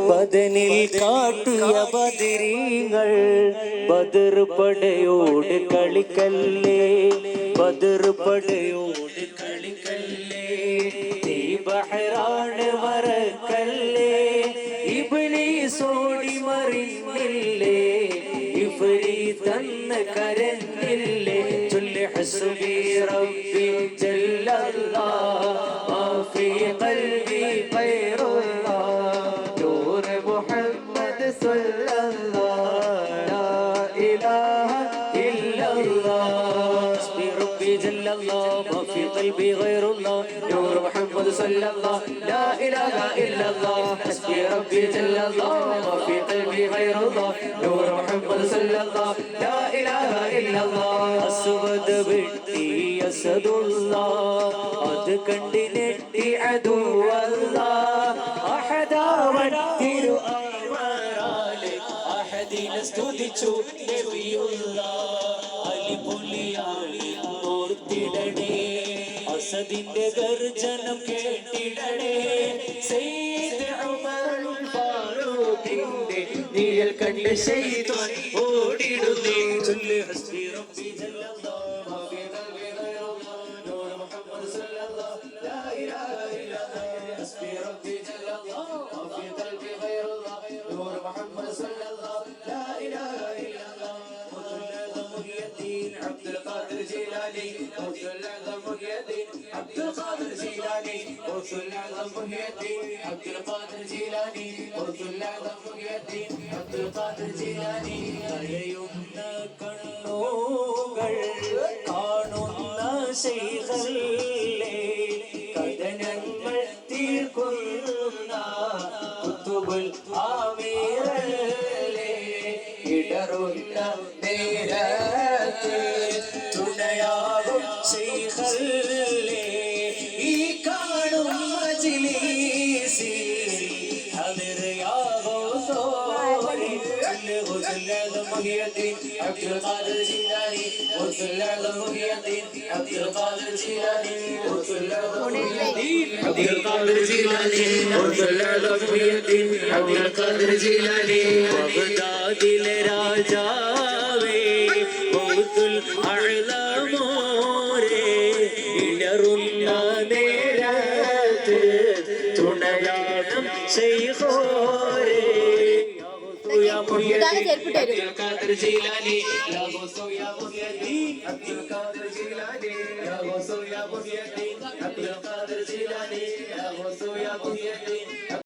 ബദനിൽ കാട്ടിയ ബദരീങ്ങൾ ബദർ പടയോട് കളിക്കല്ലേ, ബദർ പടയോട് കളിക്കല്ലേ. നീ ബഹ്റാണ് മറക്കല്ലേ, ഇബ്ലീസോടി മറിഞ്ഞില്ലേ, ഇഫ്രീത്തന്ന് കരഞ്ഞില്ലേ. ചൊല്ലി ഹസ്ബി റബ്ബി ജല്ലല്ലാഹ് മാ ഫീ ഖൽബി ഖൈറുല്ലാഹ് നൂർ മുഹമ്മദ് സ്വല്ലല്ലാഹ് ലാ ഇലാഹ ഇല്ലല്ലാഹ്. ഹസ്ബി റബ്ബി ജല്ലല്ലാഹ് മാ ഫീ ഖൽബി ഖൈറുല്ലാഹ് നൂർ മുഹമ്മദ് സ്വല്ലല്ലാഹ് ലാ ഇലാഹ ഇല്ലല്ലാഹ്. ഹസ്ബി റബ്ബി ജല്ലല്ലാഹ് മാ ഫീ ഖൽബി ഖൈറുല്ലാഹ് നൂർ മുഹമ്മദ് സ്വല്ലല്ലാഹ് ലാ ഇലാഹ ഇല്ലല്ലാഹ്. അസ്വദ് വെട്ടി അസദുല്ലാഹ് അത് കണ്ട് നെട്ടി അദുവല്ലാഹ്. അഹദാവൻ തിരു അമറാലെ അഹദിനെ സ്തുതിച്ചു നബിയുല്ലാഹ്. അലിപുലിയാളി ഓർത്തിടണേ, അസദിന്റെ ഗർജനം കേട്ടിടണേ. സയ്യിദ് ഉമറുൽ ഫാറൂഖിന്റെ നിഴൽ കണ്ട് ശൈത്താൻ ഓടിടുന്നേ. ചൊല്ല് ഹസ്ബി റബ്ബി ജല്ലല്ലാഹ് മാ ഫീ ഖൽബി ഖൈറുല്ലാഹ് നൂർ മുഹമ്മദ് സ്വല്ലല്ലാഹ് ലാ ഇലാഹ ഇല്ലല്ലാഹ്. ഹസ്ബി റബ്ബി ജല്ലല്ലാഹ് മാ ഫീ ഖൽബി ഖൈറുല്ലാഹ് നൂർ മുഹമ്മദ് സ്വല്ലല്ലാഹ് ലാ ഇലാഹ ഇല്ലല്ലാഹ്. അബ്ദുൽ ഖാദിർ ജീലാനി അബ്ദുൽ അസം മുഹ്യിദ്ദീൻ അബ്ദുൽ ഖാദിർ ജീലാനി അബ്ദുൽ അസം മുഹ്യിദ്ദീൻ അബ്ദുൽ ഖാദിർ ജീലാനി അബ്ദുൽ അസം മുഹ്യിദ്ദീൻ അബ്ദുൽ ഖാദിർ ജീലാനി. കരയുന്ന കണ്ണുകൾ കാണുന്ന ശൈഖല്ലേ, കഥനങ്ങൾ തീർക്കുന്ന കുത്തുബുൽ ആമീറല്ലേ. ഇടറുന്ന നേരത്ത് തുണയാകും ശൈഖല്ലേ, ഈ കാണും മജ്‌ലിസിൽ ഹദിർ യാ ഗൗസോരി. ഗൗസുൽ ആസം മുഹ്യിദ്ദീൻ അബ്ദുൽ ഖാദിർ ജീലാനി ഗൗസുൽ ആസം മുഹ്യിദ്ദീൻ അബ്ദുൽ ഖാദിർ ജീലാനി ഗൗസുൽ ആസം മുഹ്യിദ്ദീൻ അബ്ദുൽ ഖാദിർ ജീലാനി ഗൗസുൽ ആസം മുഹ്യിദ്ദീൻ അബ്ദുൽ ഖാദിർ ജീലാനി. ബഗ്ദാദിലെ രാജാവേ ഗൗസുൽ അഅ്ലമോരേ, ഇടറുന്ന നേരത്ത് തുണയാകും ശൈഖോരേ. അബ്ദുൽ ഖാദിർ ജീലാനി യാ ഗൗസു യാ മുഹ്യിദ്ദീൻ അബ്ദുൽ ഖാദിർ ജീലാനി യാ ഗൗസു യാ മുഹ്യിദ്ദീൻ അബ്ദുൽ ഖാദിർ ജീലാനി യാ ഗൗസു യാ മുഹ്യിദ്ദീൻ.